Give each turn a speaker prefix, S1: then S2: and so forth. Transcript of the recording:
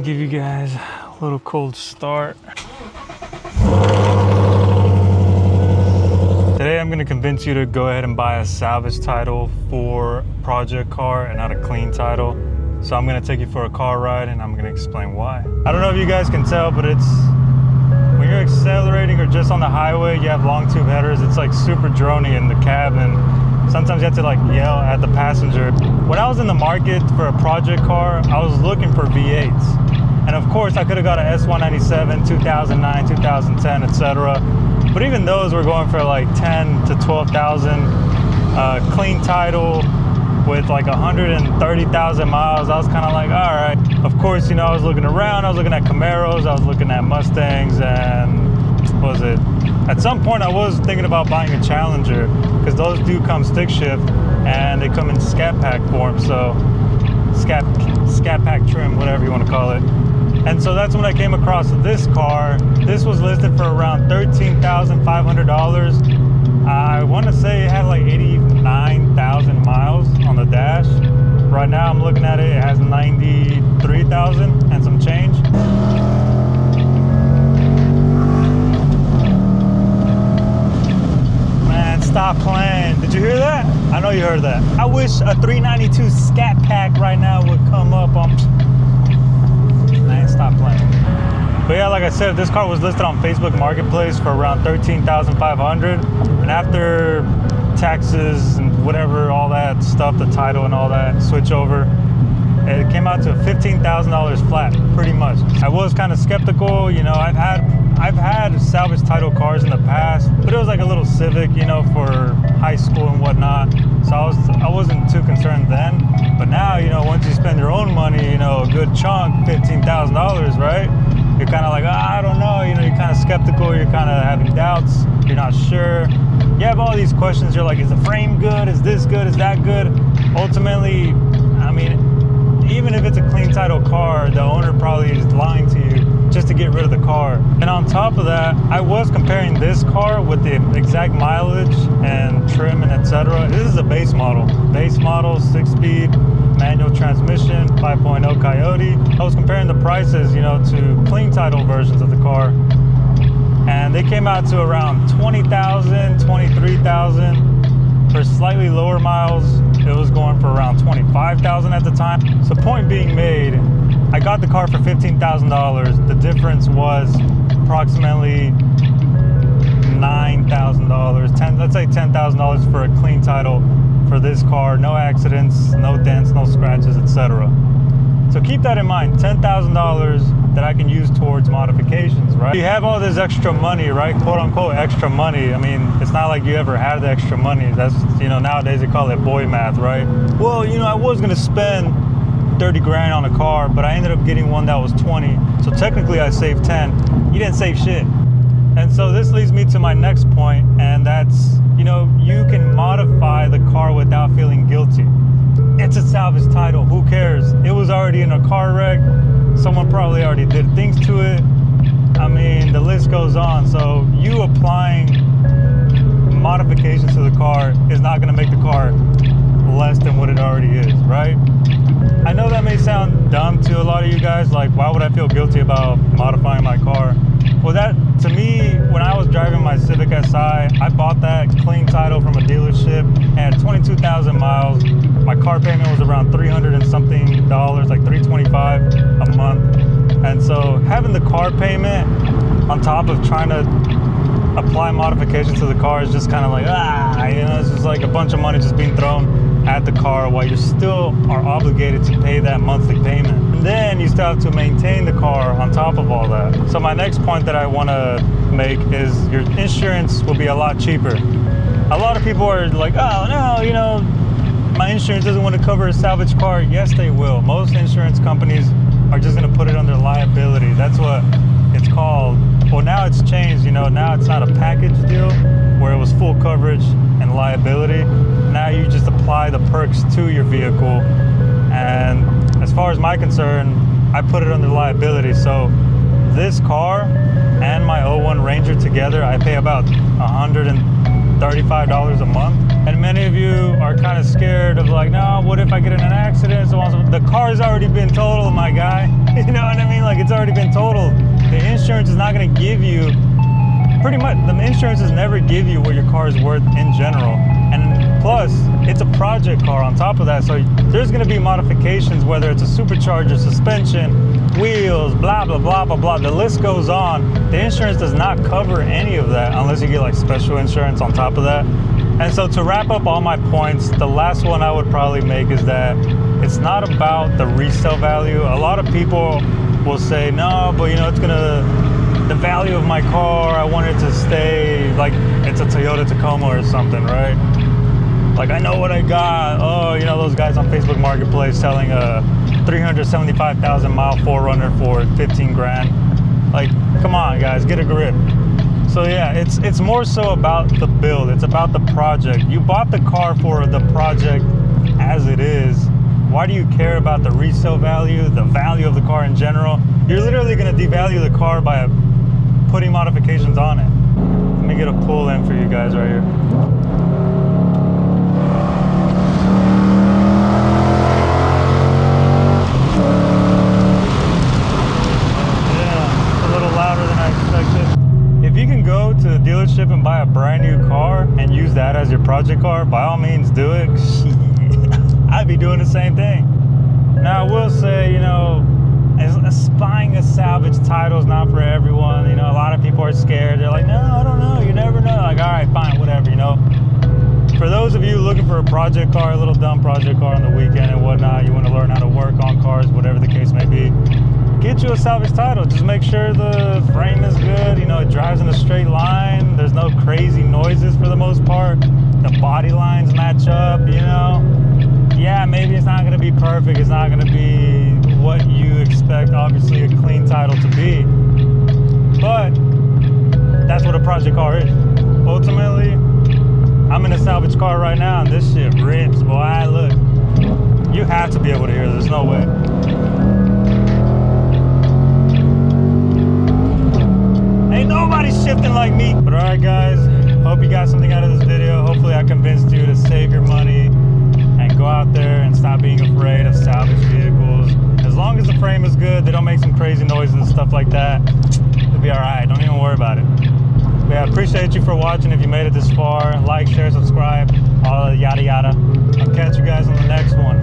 S1: give you guys a little cold start. Today I'm going to convince you to go ahead and buy a salvage title for a project car and not a clean title. So I'm going to take you for a car ride and I'm going to explain why. I don't know if you guys can tell, but it's when you're accelerating or just on the highway, you have long tube headers. It's like super drony in the cabin. Sometimes you have to like yell at the passenger. When I was in the market for a project car, I was looking for V8s. And of course I could have got an S550, 2009, 2010, etc. But even those were going for like 10 to 12,000, clean title with like 130,000 miles. I was kind of like, all right. Of course, you know, I was looking around, I was looking at Camaros, I was looking at Mustangs, and what was it? At some point I was thinking about buying a Challenger because those do come stick shift and they come in scat pack form. So scat pack trim, whatever you want to call it. And so that's when I came across this car. This was listed for around $13,500. I want to say it had like 89,000 miles on the dash. Right now I'm looking at it, it has 93,000 and some change. Man, stop playing. Did you hear that? I know you heard that. I wish a 392 scat pack right now would come up on... Man, stop playing. But yeah, like I said, this car was listed on Facebook Marketplace for around $13,500. And after taxes and whatever, all that stuff, the title and all that, switch over, it came out to $15,000 flat, pretty much. I was kind of skeptical, you know, I've had salvage title cars in the past, but it was like a little Civic, you know, for high school and whatnot. So I wasn't too concerned then. But now, you know, once you spend your own money, you know, a good chunk, $15,000, right? You're kind of like, I don't know, you know, you're kind of skeptical, you're kind of having doubts, you're not sure. You have all these questions, you're like, is the frame good? Is this good? Is that good? Ultimately, I mean, even if it's a clean title car, the owner probably is lying to you just to get rid of the car. And on top of that, I was comparing this car with the exact mileage and trim and etc. This is a base model. Base model, 6-speed, manual transmission, 5.0 Coyote. I was comparing the prices, you know, to clean title versions of the car. And they came out to around 20,000, 23,000. For slightly lower miles, it was going for around 25,000 at the time. So point being made, I got the car for $15,000. The difference was approximately $9,000, let's say $10,000 for a clean title for this car. No accidents, no dents, no scratches, etc. So keep that in mind, $10,000 that I can use towards modifications, right? You have all this extra money, right? Quote unquote extra money. I mean, it's not like you ever had the extra money. That's, you know, nowadays they call it boy math, right? Well, you know, I was gonna spend 30 grand on a car, but I ended up getting one that was 20. So technically I saved 10. You didn't save shit. And so this leads me to my next point, and that's, you know, you can modify the car without feeling guilty. It's a salvage title, who cares? It was already in a car wreck. Someone probably already did things to it. I mean, the list goes on. So you applying modifications to the car is not gonna make the car less than what it already is, right? I know that may sound dumb to a lot of you guys, like why would I feel guilty about modifying my car? Well, that, to me, when I was driving my Civic Si, I bought that clean title from a dealership and had 22,000 miles. My car payment was around $300 and something, like $325 a month. And so having the car payment on top of trying to apply modifications to the car is just kind of like, you know, it's just like a bunch of money just being thrown at the car while you still are obligated to pay that monthly payment. And then you still have to maintain the car on top of all that. So my next point that I want to make is your insurance will be a lot cheaper. A lot of people are like, oh no, you know, my insurance doesn't want to cover a salvage car. Yes, they will. Most insurance companies are just going to put it under liability. That's what it's called. Well, now it's changed, you know, now it's not a package deal where it was full coverage and liability. Now you just apply the perks to your vehicle. And as far as my concern, I put it under liability. So this car and my 01 Ranger together, I pay about $135 a month. And many of you are kind of scared of like, no, what if I get in an accident? So the car's already been totaled, my guy. You know what I mean? already been totaled. The insurance is not going to give you, pretty much, the insurances never give you what your car is worth in general. And plus, it's a project car on top of that, so there's going to be modifications, whether it's a supercharger, suspension, wheels, blah, blah, blah, blah, blah. The list goes on. The insurance does not cover any of that unless you get like special insurance on top of that. And so to wrap up all my points, the last one I would probably make is that it's not about the resale value. A lot of people will say, no, but you know, it's gonna, the value of my car, I want it to stay like it's a Toyota Tacoma or something, right? Like, I know what I got. Oh, you know, those guys on Facebook Marketplace selling a 375,000 mile 4Runner for 15 grand. Like, come on guys, get a grip. So yeah, it's more so about the build. It's about the project. You bought the car for the project as it is. Why do you care about the resale value, the value of the car in general? You're literally gonna devalue the car by putting modifications on it. Let me get a pull in for you guys right here. Yeah, a little louder than I expected. If you can go to the dealership and buy a brand new car and use that as your project car, by all means do it. I'd be doing the same thing. Now I will say, you know, buying a salvage title is not for everyone. You know, a lot of people are scared. They're like, no, I don't know. You never know. Like, all right, fine, whatever, you know. For those of you looking for a project car, a little dumb project car on the weekend and whatnot, you want to learn how to work on cars, whatever the case may be, get you a salvage title. Just make sure the frame is good. You know, it drives in a straight line. There's no crazy noises for the most part. The body lines match up, you know. Yeah, maybe it's not going to be perfect. It's not going to be what you expect, obviously, a clean title to be. But that's what a project car is. Ultimately, I'm in a salvage car right now, and this shit rips, boy. Look, you have to be able to hear this. There's no way. Ain't nobody shifting like me. But all right, guys, hope you got something out of this video. Hopefully I convinced you to save your money and go out there and stop being afraid of salvage vehicles. As long as the frame is good, they don't make some crazy noises and stuff like that, it'll be all right. Don't even worry about it. But yeah, I appreciate you for watching. If you made it this far, like, share, subscribe, all the yada yada. I'll catch you guys on the next one.